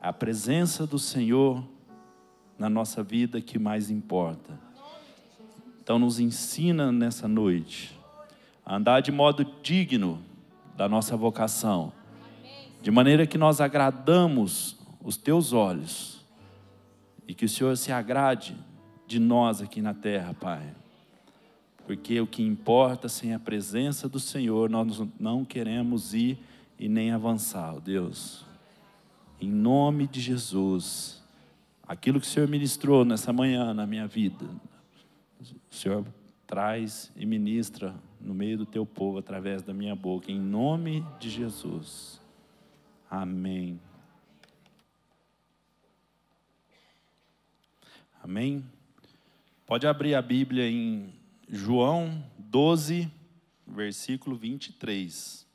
a presença do Senhor na nossa vida que mais importa. Então nos ensina nessa noite a andar de modo digno da nossa vocação, de maneira que nós agradamos os teus olhos e que o Senhor se agrade de nós aqui na terra, Pai. Porque o que importa, sem a presença do Senhor, nós não queremos ir e nem avançar, ó Deus. Em nome de Jesus, aquilo que o Senhor ministrou nessa manhã na minha vida, o Senhor traz e ministra no meio do teu povo através da minha boca, em nome de Jesus. Amém. Amém. Pode abrir a Bíblia em João 12, versículo 23.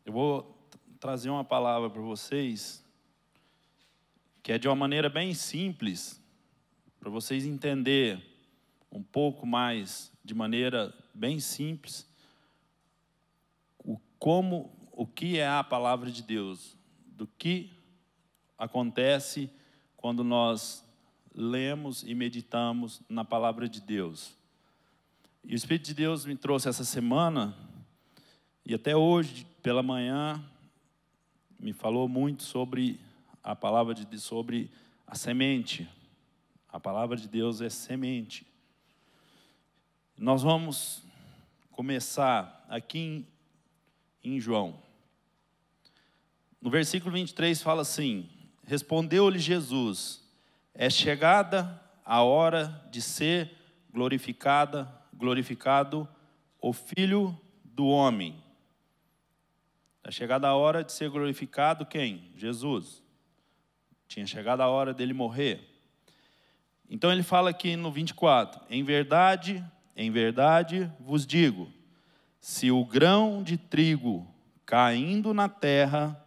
Eu vou trazer uma palavra para vocês, que é de uma maneira bem simples, para vocês entenderem um pouco mais, de maneira bem simples, o que é a palavra de Deus, do que acontece quando nós lemos e meditamos na palavra de Deus. E o Espírito de Deus me trouxe essa semana, e até hoje, pela manhã, me falou muito sobre a palavra de Deus, sobre a semente. A palavra de Deus é semente. Nós vamos começar aqui em João. No versículo 23 fala assim: respondeu-lhe Jesus: é chegada a hora de ser glorificado o Filho do Homem. É chegada a hora de ser glorificado quem? Jesus. Tinha chegado a hora dele morrer. Então ele fala aqui no 24: em verdade vos digo, se o grão de trigo caindo na terra,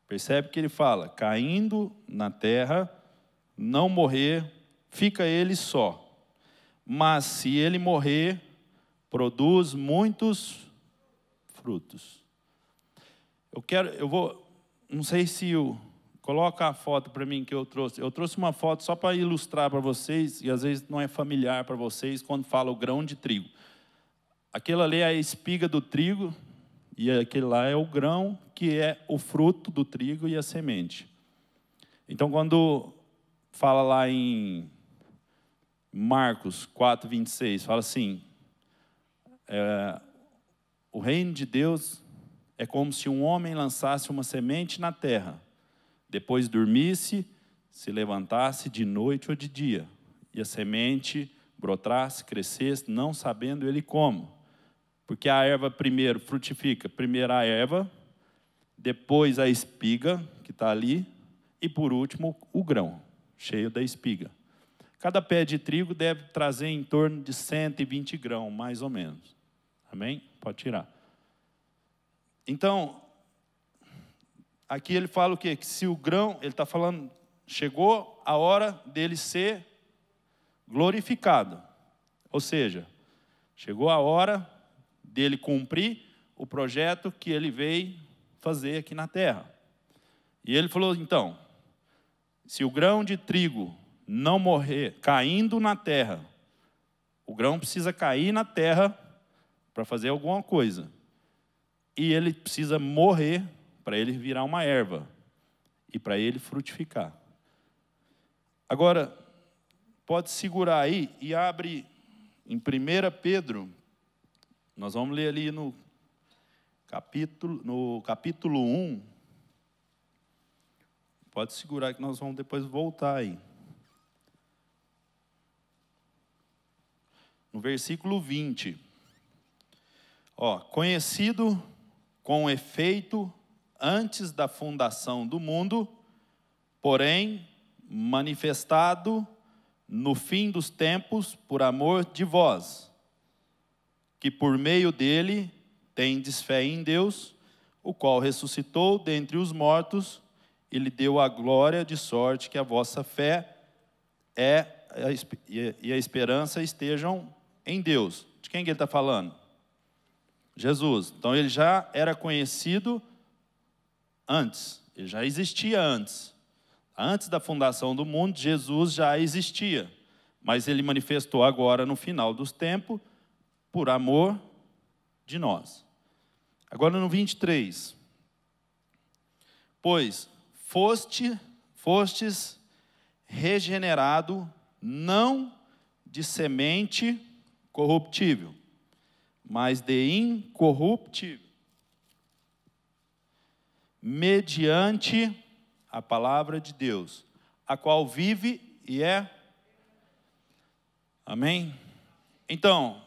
percebe que ele fala, caindo na terra, não morrer, fica ele só. Mas se ele morrer, produz muitos frutos. Não sei se coloca a foto para mim que eu trouxe. Eu trouxe uma foto só para ilustrar para vocês, e às vezes não é familiar para vocês quando fala o grão de trigo. Aquilo ali é a espiga do trigo, e aquele lá é o grão, que é o fruto do trigo e a semente. Então, quando fala lá em Marcos 4, 26, fala assim, o reino de Deus é como se um homem lançasse uma semente na terra, depois dormisse, se levantasse de noite ou de dia, e a semente brotasse, crescesse, não sabendo ele como. Porque a erva primeiro frutifica, primeiro a erva, depois a espiga, que está ali, e por último o grão, cheio da espiga. Cada pé de trigo deve trazer em torno de 120 grãos, mais ou menos. Amém? Pode tirar. Então, aqui ele fala o quê? Que se o grão, ele está falando, chegou a hora dele ser glorificado. Ou seja, chegou a hora dele cumprir o projeto que ele veio fazer aqui na terra. E ele falou, então, se o grão de trigo não morrer caindo na terra, o grão precisa cair na terra para fazer alguma coisa. E ele precisa morrer para ele virar uma erva e para ele frutificar. Agora, pode segurar aí e abre em 1 Pedro, nós vamos ler ali no capítulo 1. Pode segurar que nós vamos depois voltar aí. No versículo 20. Conhecido com efeito antes da fundação do mundo, porém manifestado no fim dos tempos por amor de vós, que por meio dele tendes fé em Deus, o qual ressuscitou dentre os mortos e lhe deu a glória, de sorte que a vossa fé e a esperança estejam em Deus. De quem que ele está falando? Jesus. Então ele já era conhecido antes. Ele já existia antes. Antes da fundação do mundo, Jesus já existia. Mas ele manifestou agora no final dos tempos, por amor de nós. Agora no 23. Pois fostes regenerado não de semente corruptível, mas de incorruptível, mediante a palavra de Deus, a qual vive e é. Amém? Então,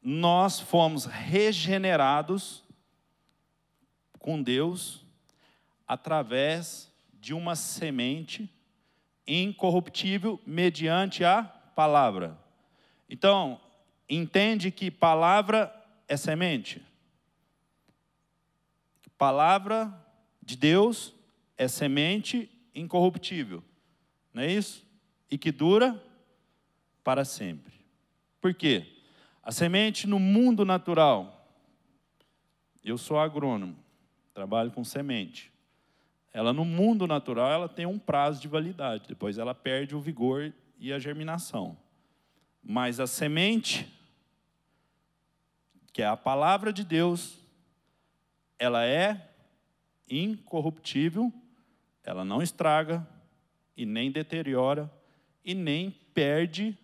nós fomos regenerados com Deus através de uma semente incorruptível mediante a palavra. Então, entende que palavra é semente? Palavra de Deus é semente incorruptível, não é isso? E que dura para sempre. Por quê? A semente no mundo natural, eu sou agrônomo, trabalho com semente. Ela no mundo natural, ela tem um prazo de validade, depois ela perde o vigor e a germinação. Mas a semente, que é a palavra de Deus, ela é incorruptível, ela não estraga e nem deteriora e nem perde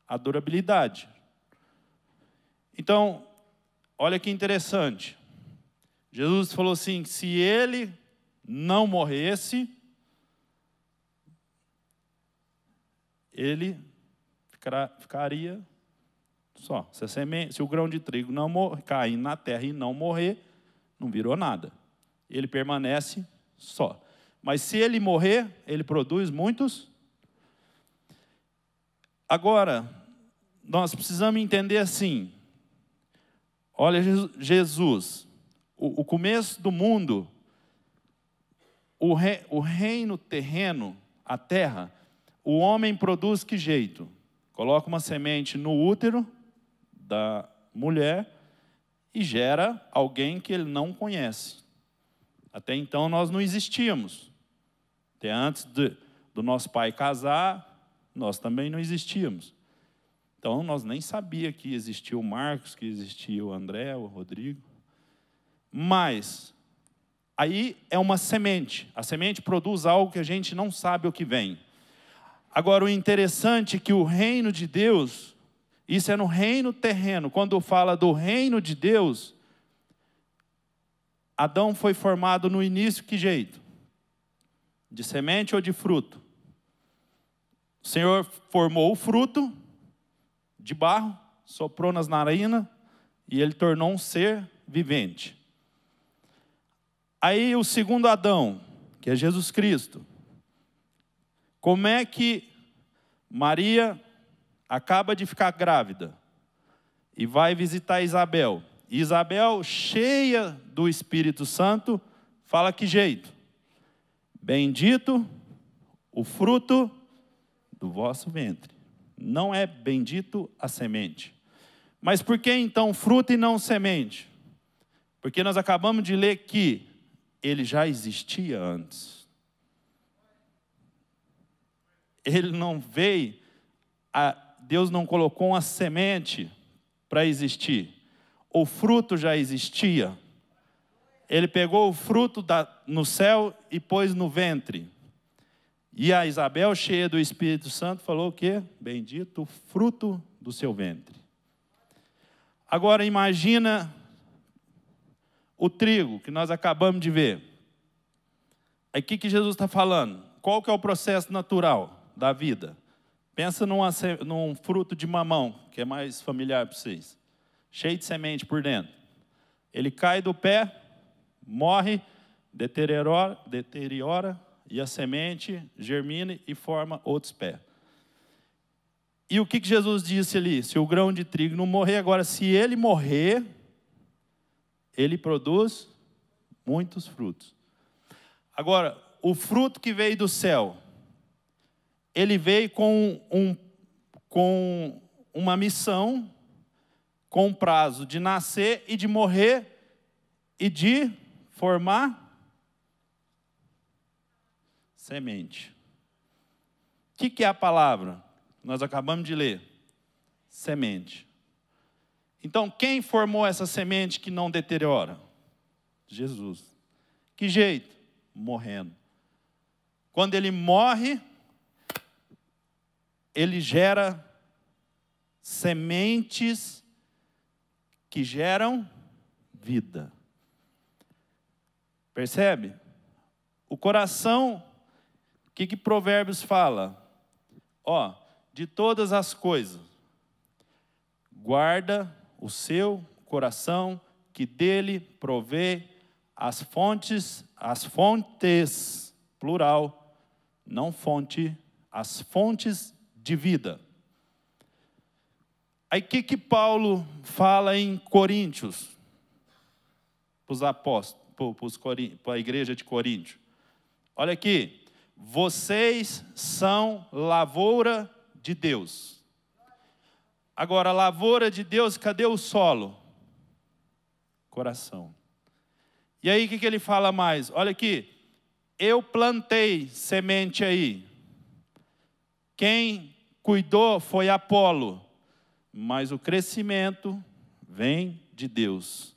a durabilidade. Então, olha que interessante. Jesus falou assim, se ele não morresse, ele ficaria só. Se o grão de trigo não cair na terra e não morrer, não virou nada. Ele permanece só. Mas se ele morrer, ele produz muitos. Agora, nós precisamos entender assim. Olha Jesus, o começo do mundo, o reino terreno, a terra, o homem produz que jeito? Coloca uma semente no útero da mulher e gera alguém que ele não conhece. Até então nós não existíamos. Até antes do nosso pai casar, nós também não existíamos. Então nós nem sabíamos que existia o Marcos, que existia o André, o Rodrigo. Mas aí é uma semente. A semente produz algo que a gente não sabe o que vem. Agora, o interessante é que o reino de Deus, isso é no reino terreno. Quando fala do reino de Deus, Adão foi formado no início, que jeito? De semente ou de fruto? O Senhor formou o fruto de barro, soprou nas narinas e ele tornou um ser vivente. Aí o segundo Adão, que é Jesus Cristo. Como é que Maria acaba de ficar grávida e vai visitar Isabel? Isabel, cheia do Espírito Santo, fala que jeito? Bendito o fruto do vosso ventre. Não é bendito a semente. Mas por que então fruto e não semente? Porque nós acabamos de ler que ele já existia antes. Ele não veio, Deus não colocou uma semente para existir. O fruto já existia. Ele pegou o fruto no céu e pôs no ventre. E a Isabel, cheia do Espírito Santo, falou o quê? Bendito o fruto do seu ventre. Agora imagina o trigo que nós acabamos de ver. Aí o que Jesus está falando? Qual que é o processo natural da vida? Pensa num fruto de mamão, que é mais familiar para vocês. Cheio de semente por dentro. Ele cai do pé, morre, deteriora e a semente germina e forma outros pés. E o que Jesus disse ali? Se o grão de trigo não morrer, agora se ele morrer, ele produz muitos frutos. Agora, o fruto que veio do céu, ele veio com uma missão, com um prazo de nascer e de morrer e de formar semente. O que é a palavra? Nós acabamos de ler. Semente. Então, quem formou essa semente que não deteriora? Jesus. Que jeito? Morrendo. Quando ele morre, ele gera sementes que geram vida. Percebe? O coração, o que Provérbios fala? Ó, de todas as coisas, guarda o seu coração, que dele provê as fontes, plural, não fonte, as fontes de vida. Aí o que Paulo fala em Coríntios, para os apóstolos, para a igreja de Coríntio? Olha aqui, vocês são lavoura de Deus. Agora, lavoura de Deus, cadê o solo? Coração. E aí o que ele fala mais? Olha aqui, eu plantei semente aí. Quem cuidou foi Apolo, mas o crescimento vem de Deus.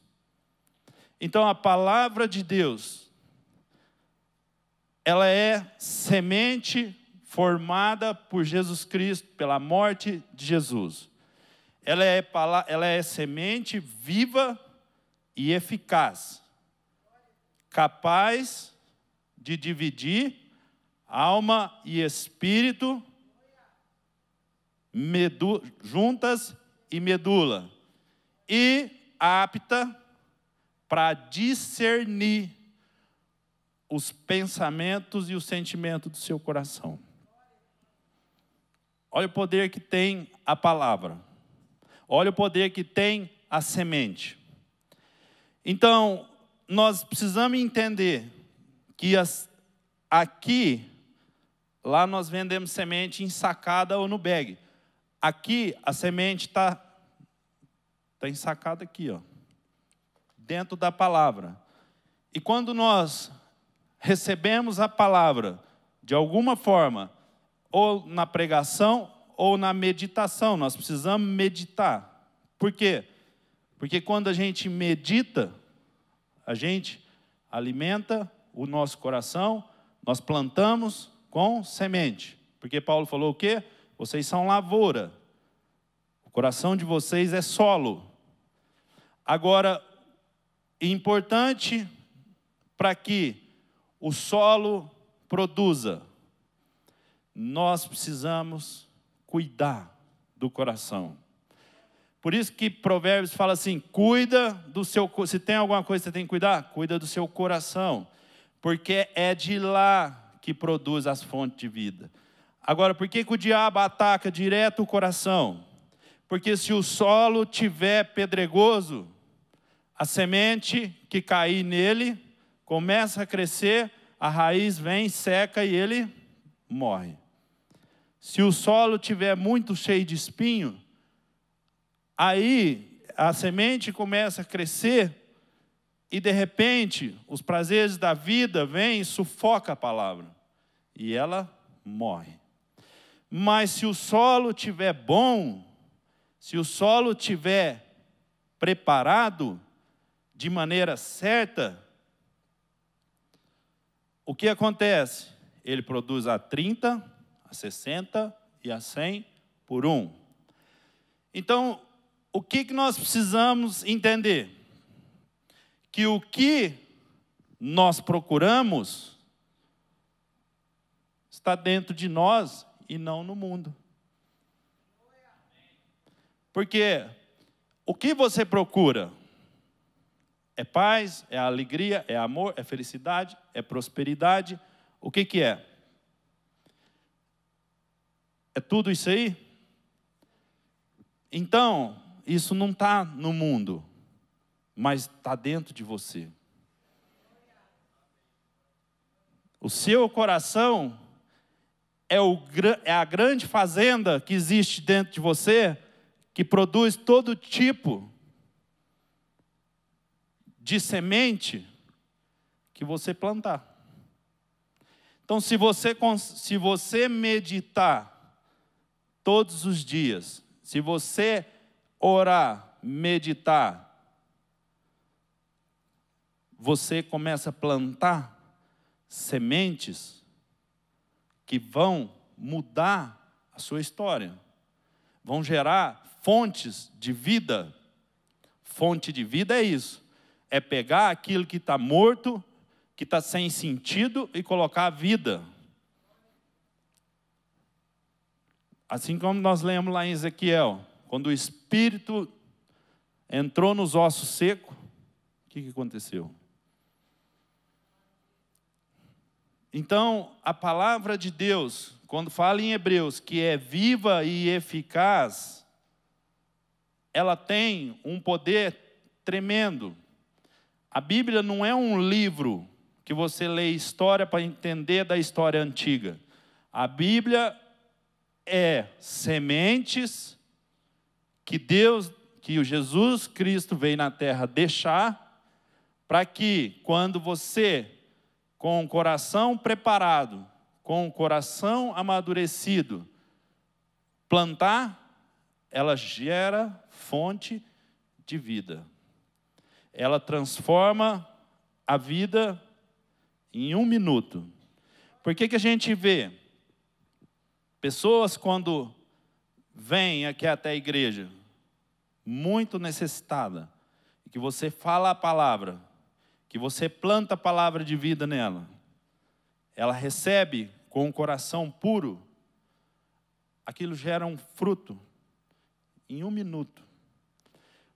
Então a palavra de Deus, ela é semente formada por Jesus Cristo, pela morte de Jesus. Ela é semente viva e eficaz, capaz de dividir alma e espírito, juntas e medula, e apta para discernir os pensamentos e os sentimentos do seu coração. Olha o poder que tem a palavra. Olha o poder que tem a semente. Então, nós precisamos entender que aqui, lá nós vendemos semente ensacada ou no bag. Aqui, a semente está ensacada aqui, ó, dentro da palavra. E quando nós recebemos a palavra, de alguma forma, ou na pregação, ou na meditação, nós precisamos meditar. Por quê? Porque quando a gente medita, a gente alimenta o nosso coração, nós plantamos com semente. Porque Paulo falou o quê? Vocês são lavoura. O coração de vocês é solo. Agora, importante para que o solo produza, nós precisamos cuidar do coração. Por isso que Provérbios fala assim, cuida do seu, se tem alguma coisa que você tem que cuidar, cuida do seu coração, porque é de lá que produz as fontes de vida. Agora, por que o diabo ataca direto o coração? Porque se o solo tiver pedregoso, a semente que cair nele começa a crescer, a raiz vem, seca e ele morre. Se o solo tiver muito cheio de espinho, aí a semente começa a crescer e de repente os prazeres da vida vêm e sufoca a palavra e ela morre. Mas se o solo tiver bom, se o solo tiver preparado de maneira certa, o que acontece? Ele produz a 30, a 60 e a 100 por 1. Então, o que nós precisamos entender? Que o que nós procuramos está dentro de nós e não no mundo. Porque o que você procura? É paz, é alegria, é amor, é felicidade, é prosperidade. O que é? É tudo isso aí? Então, isso não está no mundo, mas está dentro de você. O seu coração é a grande fazenda que existe dentro de você, que produz todo tipo de semente que você plantar. Então, se você meditar todos os dias, se você orar, meditar, você começa a plantar sementes que vão mudar a sua história, vão gerar fontes de vida. Fonte de vida é isso, é pegar aquilo que está morto, que está sem sentido e colocar a vida. Assim como nós lemos lá em Ezequiel, quando o Espírito entrou nos ossos secos, o que aconteceu? Então, a palavra de Deus, quando fala em Hebreus, que é viva e eficaz, ela tem um poder tremendo. A Bíblia não é um livro que você lê história para entender da história antiga. A Bíblia é sementes que o Jesus Cristo veio na terra deixar, para que quando você, com o coração preparado, com o coração amadurecido, plantar, ela gera fonte de vida. Ela transforma a vida em 1 minuto. Por que a gente vê pessoas quando vêm aqui até a igreja, muito necessitada, que você fala a palavra, que você planta a palavra de vida nela, ela recebe com um coração puro, aquilo gera um fruto em 1 minuto.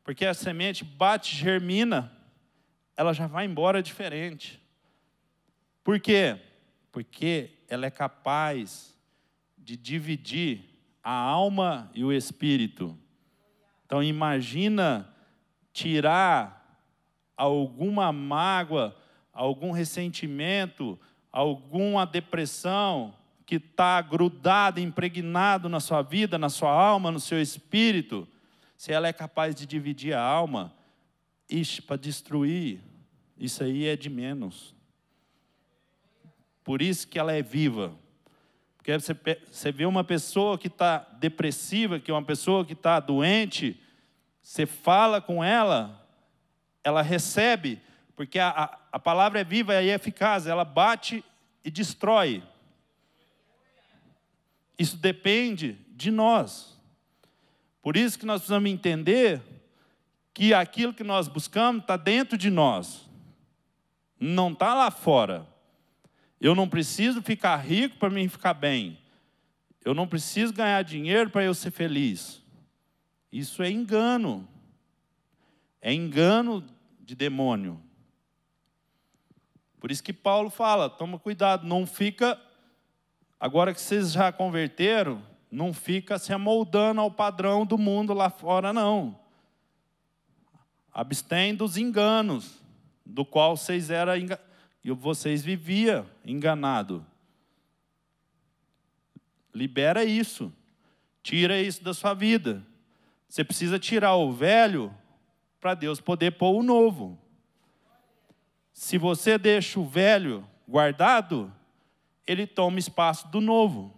Porque a semente bate, germina, ela já vai embora diferente. Por quê? Porque ela é capaz de dividir a alma e o espírito. Então imagina tirar alguma mágoa, algum ressentimento, alguma depressão que está grudado, impregnado na sua vida, na sua alma, no seu espírito. Se ela é capaz de dividir a alma, para destruir, isso aí é de menos. Por isso que ela é viva. Porque você vê uma pessoa que está depressiva, que é uma pessoa que está doente, você fala com ela, ela recebe, porque a palavra é viva e é eficaz, ela bate e destrói. Isso depende de nós. Por isso que nós precisamos entender que aquilo que nós buscamos está dentro de nós, não está lá fora. Eu não preciso ficar rico para mim ficar bem. Eu não preciso ganhar dinheiro para eu ser feliz. Isso é engano. É engano de demônio. Por isso que Paulo fala, toma cuidado, não fica, agora que vocês já converteram, não fica se amoldando ao padrão do mundo lá fora, não. Abstém dos enganos, do qual vocês viviam enganados. Libera isso. Tira isso da sua vida. Você precisa tirar o velho para Deus poder pôr o novo. Se você deixa o velho guardado, ele toma espaço do novo.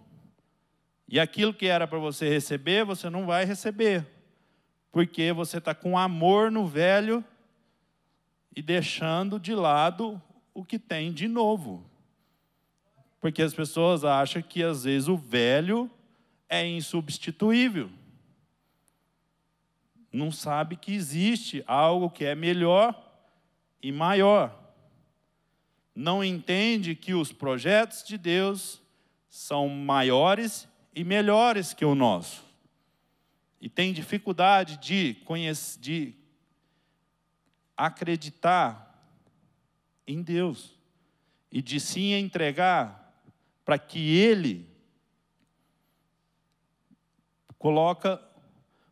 E aquilo que era para você receber, você não vai receber. Porque você está com amor no velho e deixando de lado o que tem de novo. Porque as pessoas acham que às vezes o velho é insubstituível. Não sabe que existe algo que é melhor e maior. Não entende que os projetos de Deus são maiores e melhores que o nosso. E tem dificuldade de acreditar em Deus e de se entregar para que Ele coloque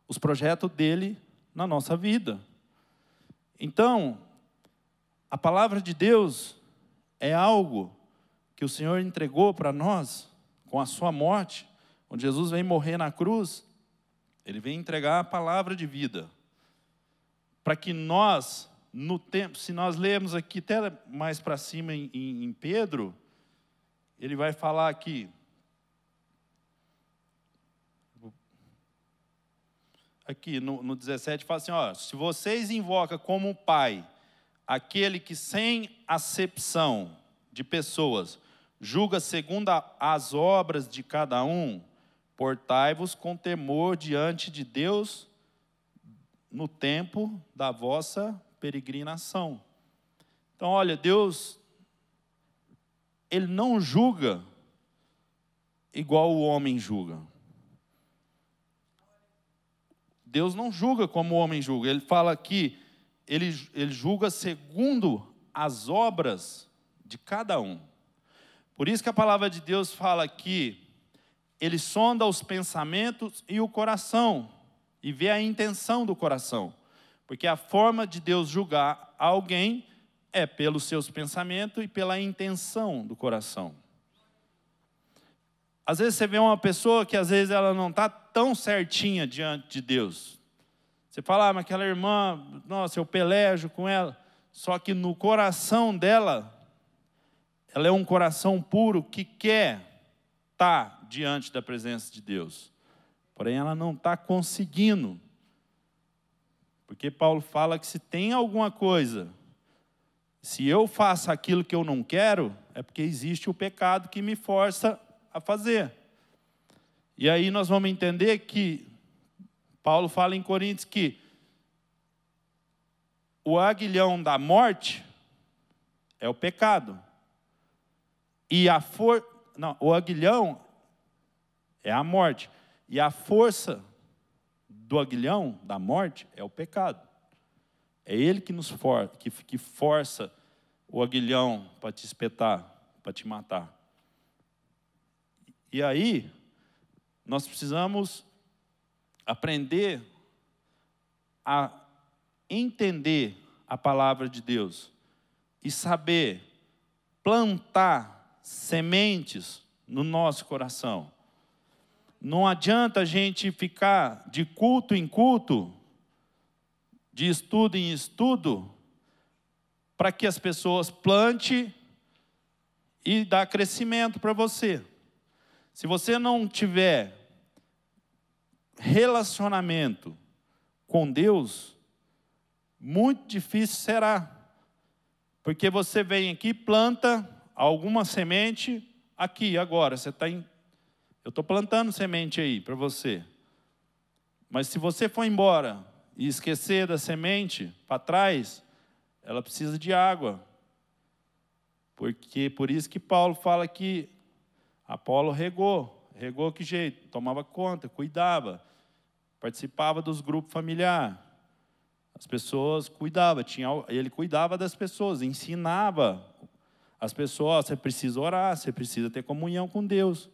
os projetos dele na nossa vida. Então, a palavra de Deus é algo que o Senhor entregou para nós com a sua morte, onde Jesus vem morrer na cruz. Ele vem entregar a palavra de vida para que nós no tempo, se nós lermos aqui até mais para cima em Pedro, ele vai falar aqui. Aqui no 17 fala assim, ó, se vocês invocam como Pai aquele que sem acepção de pessoas julga segundo as obras de cada um, portai-vos com temor diante de Deus no tempo da vossa peregrinação. Então, olha, Deus, Ele não julga igual o homem julga. Deus não julga como o homem julga. Ele fala que ele julga segundo as obras de cada um. Por isso que a palavra de Deus fala que Ele sonda os pensamentos e o coração, e vê a intenção do coração. Porque a forma de Deus julgar alguém é pelos seus pensamentos e pela intenção do coração. Às vezes você vê uma pessoa que às vezes ela não está tão certinha diante de Deus. Você fala, mas aquela irmã, nossa, eu pelejo com ela. Só que no coração dela, ela é um coração puro que quer estar diante da presença de Deus. Porém, ela não está conseguindo. Porque Paulo fala que se tem alguma coisa, se eu faço aquilo que eu não quero, é porque existe o pecado que me força a fazer. E aí nós vamos entender que Paulo fala em Coríntios que o aguilhão da morte é o pecado. E o aguilhão é a morte. E a força do aguilhão da morte é o pecado. É ele que nos que força o aguilhão para te espetar, para te matar. E aí, nós precisamos aprender a entender a palavra de Deus e saber plantar sementes no nosso coração. Não adianta a gente ficar de culto em culto, de estudo em estudo, para que as pessoas plantem e dê crescimento para você. Se você não tiver relacionamento com Deus, muito difícil será. Porque você vem aqui, planta alguma semente aqui, agora. Eu estou plantando semente aí para você. Mas se você for embora e esquecer da semente para trás, ela precisa de água. Por isso que Paulo fala que Apolo regou que jeito? Tomava conta, cuidava, participava dos grupos familiares. As pessoas cuidavam, ele cuidava das pessoas, ensinava as pessoas, você precisa orar, você precisa ter comunhão com Deus.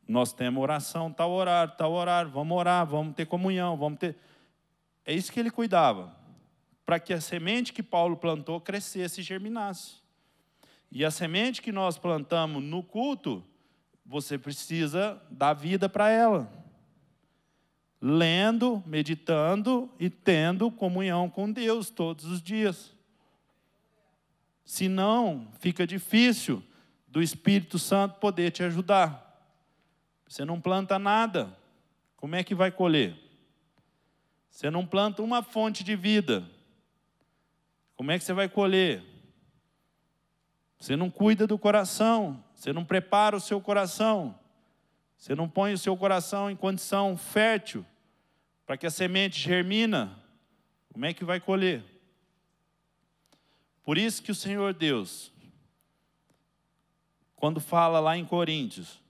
Nós temos oração, tal horário, vamos orar, vamos ter comunhão, vamos ter... É isso que ele cuidava, para que a semente que Paulo plantou crescesse e germinasse. E a semente que nós plantamos no culto, você precisa dar vida para ela. Lendo, meditando e tendo comunhão com Deus todos os dias. Senão, fica difícil do Espírito Santo poder te ajudar. Você não planta nada, como é que vai colher? Você não planta uma fonte de vida, como é que você vai colher? Você não cuida do coração, você não prepara o seu coração, você não põe o seu coração em condição fértil para que a semente germina, como é que vai colher? Por isso que o Senhor Deus, quando fala lá em Coríntios,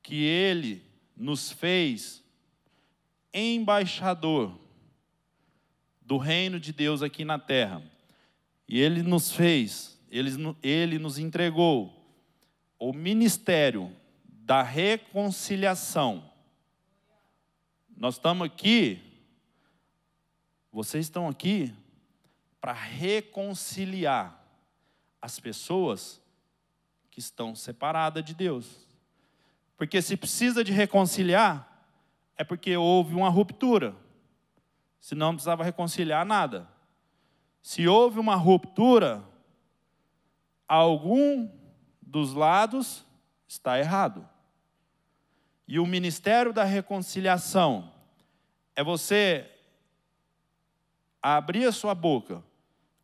que Ele nos fez embaixador do reino de Deus aqui na terra, e Ele nos entregou o ministério da reconciliação. Nós estamos aqui, vocês estão aqui para reconciliar as pessoas que estão separadas de Deus. Porque se precisa de reconciliar, é porque houve uma ruptura. Senão não precisava reconciliar nada. Se houve uma ruptura, algum dos lados está errado. E o ministério da reconciliação é você abrir a sua boca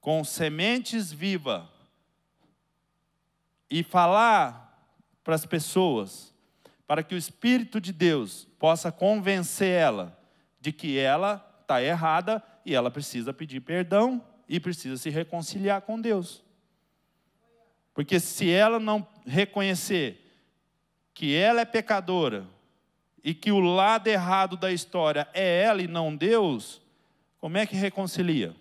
com sementes vivas e falar para as pessoas, para que o Espírito de Deus possa convencer ela de que ela está errada e ela precisa pedir perdão e precisa se reconciliar com Deus. Porque se ela não reconhecer que ela é pecadora e que o lado errado da história é ela e não Deus, como é que reconcilia?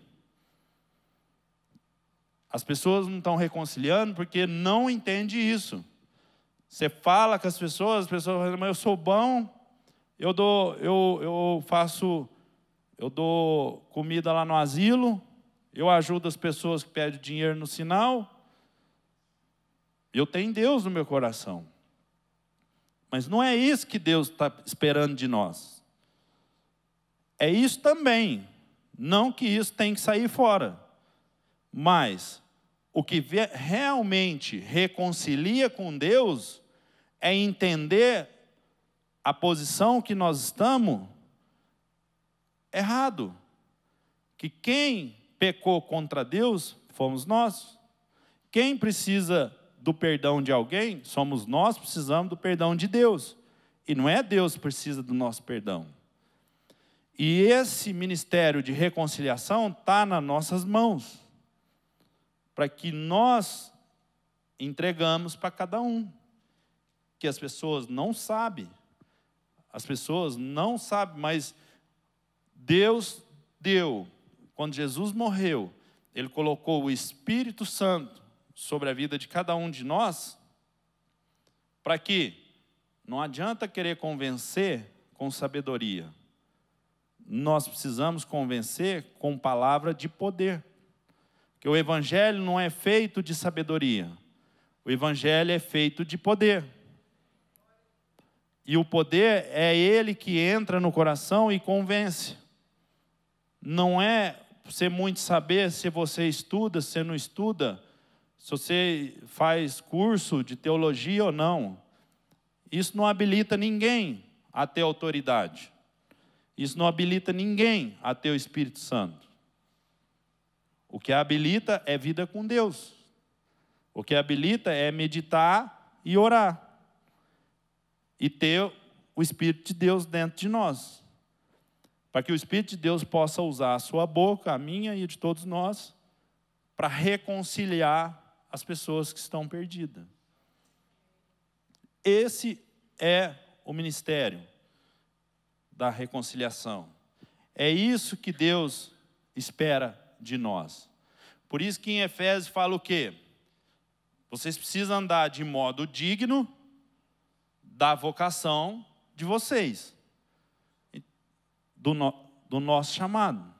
As pessoas não estão reconciliando porque não entendem isso. Você fala com as pessoas falam, mas eu sou bom, eu dou comida lá no asilo, eu ajudo as pessoas que pedem dinheiro no sinal, eu tenho Deus no meu coração. Mas não é isso que Deus está esperando de nós. É isso também. Não que isso tem que sair fora. Mas o que realmente reconcilia com Deus é entender a posição que nós estamos errado. Que quem pecou contra Deus fomos nós. Quem precisa do perdão de alguém, somos nós, precisamos do perdão de Deus. E não é Deus que precisa do nosso perdão. E esse ministério de reconciliação está nas nossas mãos, para que nós entregamos para cada um. Que as pessoas não sabem. As pessoas não sabem, mas Deus deu. Quando Jesus morreu, Ele colocou o Espírito Santo sobre a vida de cada um de nós, para que não adianta querer convencer com sabedoria. Nós precisamos convencer com palavra de poder. Que o Evangelho não é feito de sabedoria. O Evangelho é feito de poder. E o poder é ele que entra no coração e convence. Não é você muito saber se você estuda, se você não estuda, se você faz curso de teologia ou não. Isso não habilita ninguém a ter autoridade. Isso não habilita ninguém a ter o Espírito Santo. O que habilita é vida com Deus. O que habilita é meditar e orar. E ter o Espírito de Deus dentro de nós. Para que o Espírito de Deus possa usar a sua boca, a minha e a de todos nós, para reconciliar as pessoas que estão perdidas. Esse é o ministério da reconciliação. É isso que Deus espera de nós. Por isso que em Efésios fala o quê? Vocês precisam andar de modo digno da vocação de vocês, do nosso chamado.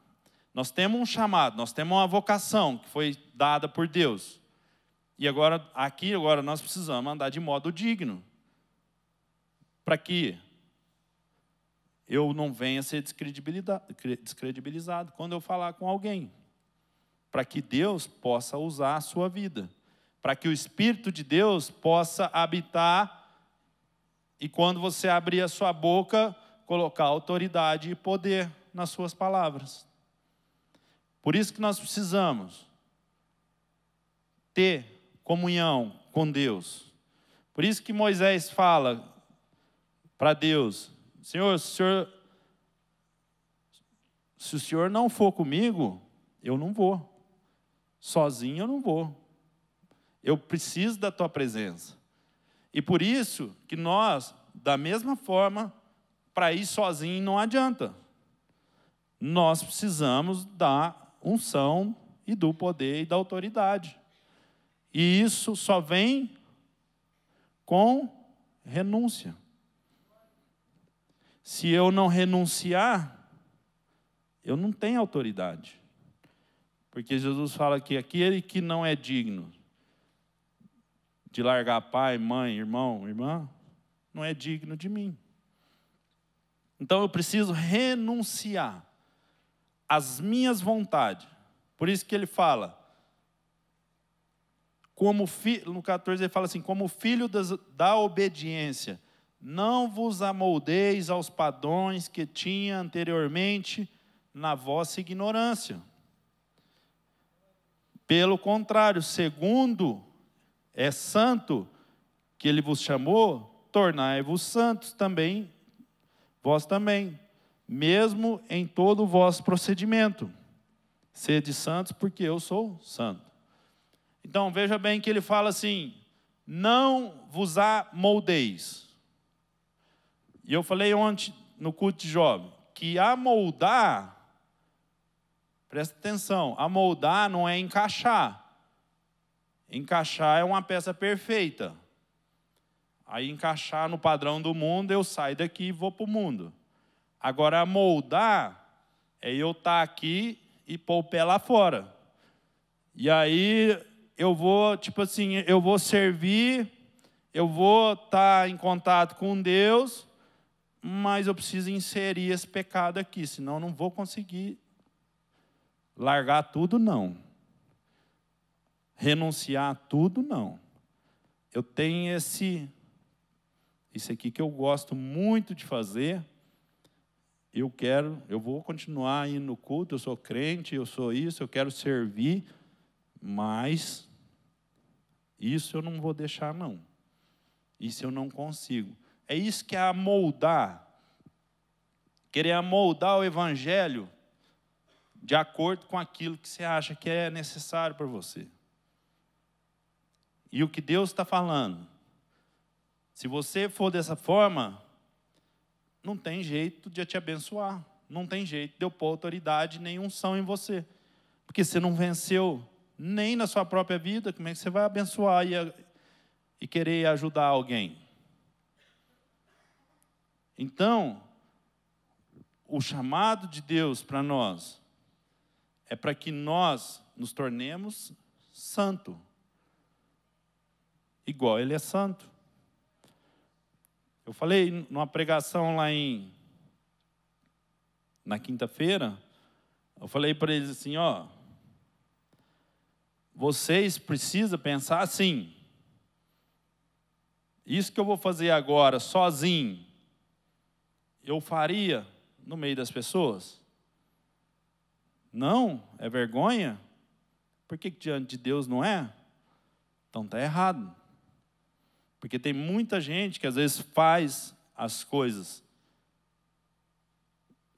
Nós temos um chamado, nós temos uma vocação que foi dada por Deus. E agora nós precisamos andar de modo digno. Para que eu não venha a ser descredibilizado quando eu falar com alguém. Para que Deus possa usar a sua vida. Para que o Espírito de Deus possa habitar e quando você abrir a sua boca, colocar autoridade e poder nas suas palavras. Por isso que nós precisamos ter comunhão com Deus. Por isso que Moisés fala para Deus, Senhor, se o Senhor não for comigo, eu não vou. Sozinho eu não vou. Eu preciso da tua presença. E por isso que nós, da mesma forma, para ir sozinho não adianta. Nós precisamos da unção e do poder e da autoridade. E isso só vem com renúncia. Se eu não renunciar, eu não tenho autoridade. Porque Jesus fala que aquele que não é digno de largar pai, mãe, irmão, irmã, não é digno de mim. Então eu preciso renunciar às minhas vontades Por isso que ele fala, no 14 ele fala assim, como filho da obediência, não vos amoldeis aos padrões que tinha anteriormente na vossa ignorância. Pelo contrário, segundo é santo que ele vos chamou, tornai-vos santos também, vós também, mesmo em todo o vosso procedimento. Sede santos porque eu sou santo. Então, veja bem que ele fala assim, não vos amoldeis. E eu falei ontem no culto de jovem, que amoldar, presta atenção, amoldar não é encaixar. Encaixar é uma peça perfeita. Aí encaixar no padrão do mundo, eu saio daqui e vou para o mundo. Agora, amoldar é eu estar aqui e pôr o pé lá fora. E aí eu vou, tipo assim, eu vou servir, eu vou estar em contato com Deus, mas eu preciso inserir esse pecado aqui, senão eu não vou conseguir largar tudo, não. Renunciar a tudo, não. Eu tenho isso aqui que eu gosto muito de fazer. Eu vou continuar indo no culto, eu sou crente, eu sou isso, eu quero servir, mas isso eu não vou deixar, não. Isso eu não consigo. É isso que é amoldar. Querer amoldar o evangelho de acordo com aquilo que você acha que é necessário para você. E o que Deus está falando, se você for dessa forma, não tem jeito de eu te abençoar. Não tem jeito de eu pôr autoridade nem unção em você. Porque você não venceu nem na sua própria vida, como é que você vai abençoar e querer ajudar alguém? Então, o chamado de Deus para nós é para que nós nos tornemos santos, igual Ele é santo. Eu falei numa pregação lá na quinta-feira, eu falei para eles assim, vocês precisam pensar assim, isso que eu vou fazer agora, sozinho, eu faria no meio das pessoas? Não? É vergonha? Por que diante de Deus não é? Então está errado. Porque tem muita gente que às vezes faz as coisas.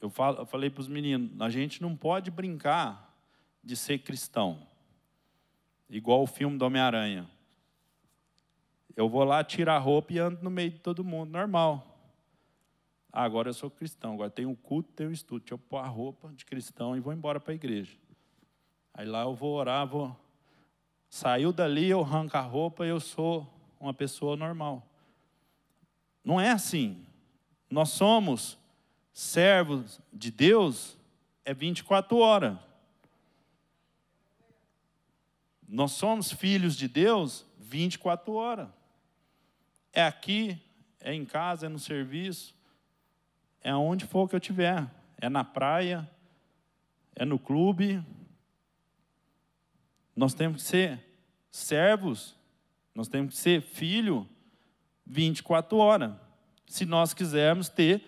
Eu falei para os meninos, a gente não pode brincar de ser cristão. Igual o filme do Homem-Aranha. Eu vou lá, tiro a roupa e ando no meio de todo mundo, normal. Agora eu sou cristão, agora tem um culto, tem um estudo. Deixa eu pôr a roupa de cristão e vou embora para a igreja. Aí lá eu vou orar, saiu dali, eu arranco a roupa e eu sou uma pessoa normal. Não é assim. Nós somos servos de Deus, é 24 horas. Nós somos filhos de Deus 24 horas. É aqui, é em casa, é no serviço, é onde for que eu estiver. É na praia, é no clube. Nós temos que ser servos, nós temos que ser filho 24 horas. Se nós quisermos ter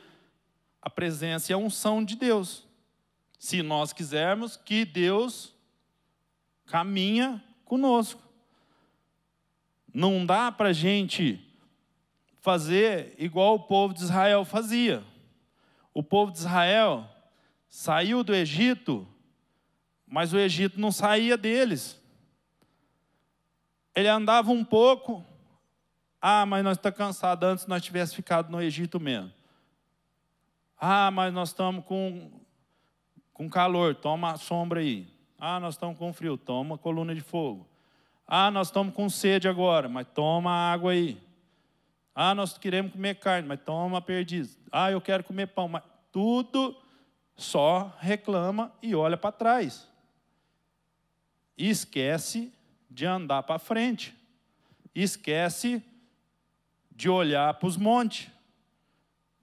a presença e a unção de Deus. Se nós quisermos que Deus caminha conosco. Não dá para a gente fazer igual o povo de Israel fazia. O povo de Israel saiu do Egito, mas o Egito não saía deles. Ele andava um pouco, mas nós estamos cansados, antes nós tivéssemos ficado no Egito mesmo. Mas nós estamos com calor, toma a sombra aí. Nós estamos com frio, toma a coluna de fogo. Nós estamos com sede agora, mas toma a água aí. Nós queremos comer carne, mas toma perdiz. Eu quero comer pão, mas tudo só reclama e olha para trás. E esquece de andar para frente. Esquece de olhar para os montes.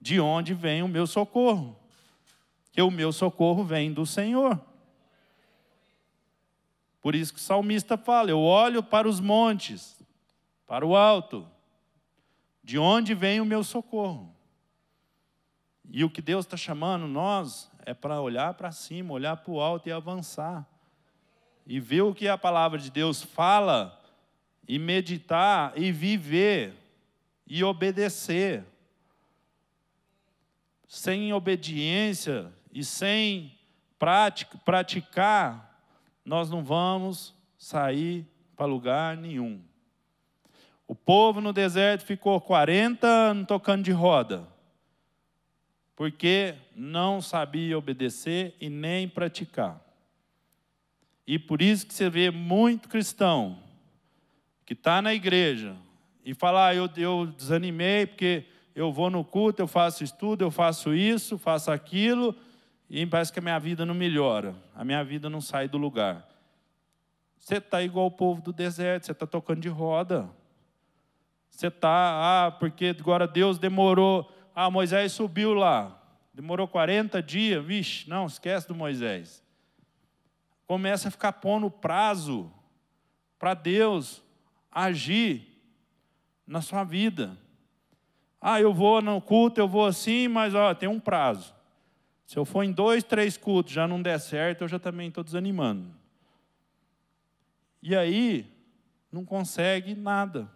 De onde vem o meu socorro? Que o meu socorro vem do Senhor. Por isso que o salmista fala, eu olho para os montes, para o alto, de onde vem o meu socorro. E o que Deus está chamando nós é para olhar para cima, olhar para o alto e avançar. E ver o que a palavra de Deus fala, e meditar, e viver, e obedecer. Sem obediência e sem praticar, nós não vamos sair para lugar nenhum. O povo no deserto ficou 40 anos tocando de roda, porque não sabia obedecer e nem praticar. E por isso que você vê muito cristão que está na igreja e fala, eu desanimei porque eu vou no culto, eu faço estudo, eu faço isso, faço aquilo, e parece que a minha vida não melhora, a minha vida não sai do lugar. Você está igual o povo do deserto, você está tocando de roda. Você está, porque agora Deus demorou, Moisés subiu lá, demorou 40 dias, vixe, não, esquece do Moisés. Começa a ficar pondo prazo para Deus agir na sua vida. Eu vou no culto, eu vou assim, mas tem um prazo. Se eu for em 2, 3 cultos, já não der certo, eu já também estou desanimando. E aí, não consegue nada.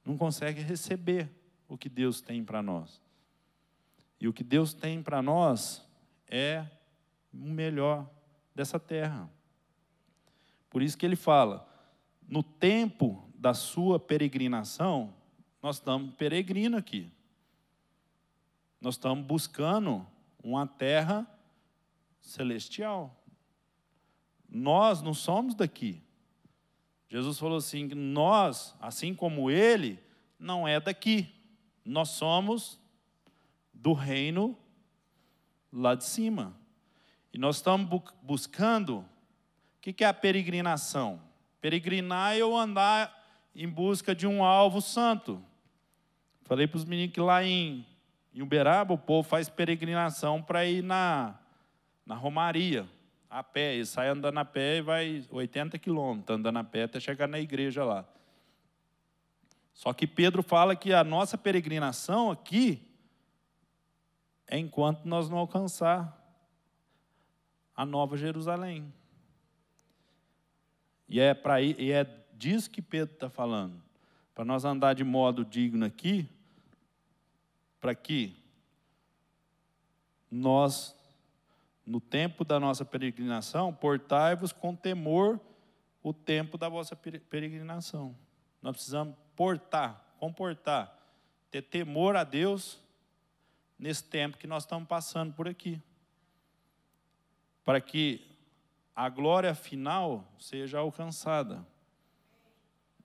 Não consegue receber o que Deus tem para nós. E o que Deus tem para nós é o melhor dessa terra. Por isso que ele fala, no tempo da sua peregrinação, nós estamos peregrinos aqui. Nós estamos buscando uma terra celestial. Nós não somos daqui. Jesus falou assim, nós, assim como ele, não é daqui. Nós somos do reino lá de cima. E nós estamos buscando, o que é a peregrinação? Peregrinar é eu andar em busca de um alvo santo. Falei para os meninos que lá em Uberaba, o povo faz peregrinação para ir na Romaria, a pé. Ele sai andando a pé e vai 80 quilômetros, andando a pé até chegar na igreja lá. Só que Pedro fala que a nossa peregrinação aqui é enquanto nós não alcançar a Nova Jerusalém. E é disso que Pedro está falando. Para nós andar de modo digno aqui, para que nós, no tempo da nossa peregrinação, portai-vos com temor o tempo da vossa peregrinação. Nós precisamos comportar, ter temor a Deus nesse tempo que nós estamos passando por aqui. Para que a glória final seja alcançada.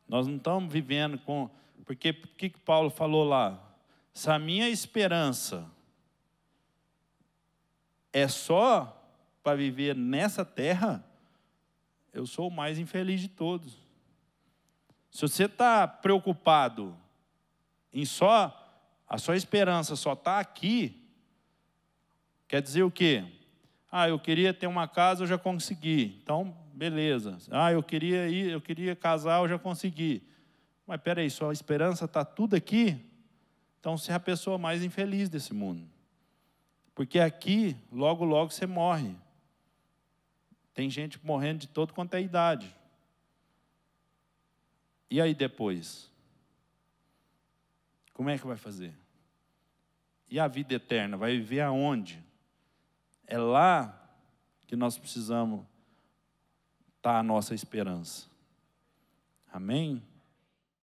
Nós não estamos vivendo com... Porque o que Paulo falou lá? Se a minha esperança é só para viver nessa terra, eu sou o mais infeliz de todos. Se você está preocupado em a sua esperança só está aqui, quer dizer o quê? Eu queria ter uma casa, eu já consegui. Então, beleza. Eu queria casar, eu já consegui. Mas espera aí, sua esperança está tudo aqui? Então, você é a pessoa mais infeliz desse mundo. Porque aqui, logo, logo, você morre. Tem gente morrendo de todo quanto é idade. E aí depois? Como é que vai fazer? E a vida eterna? Vai viver aonde? É lá que nós precisamos estar a nossa esperança. Amém?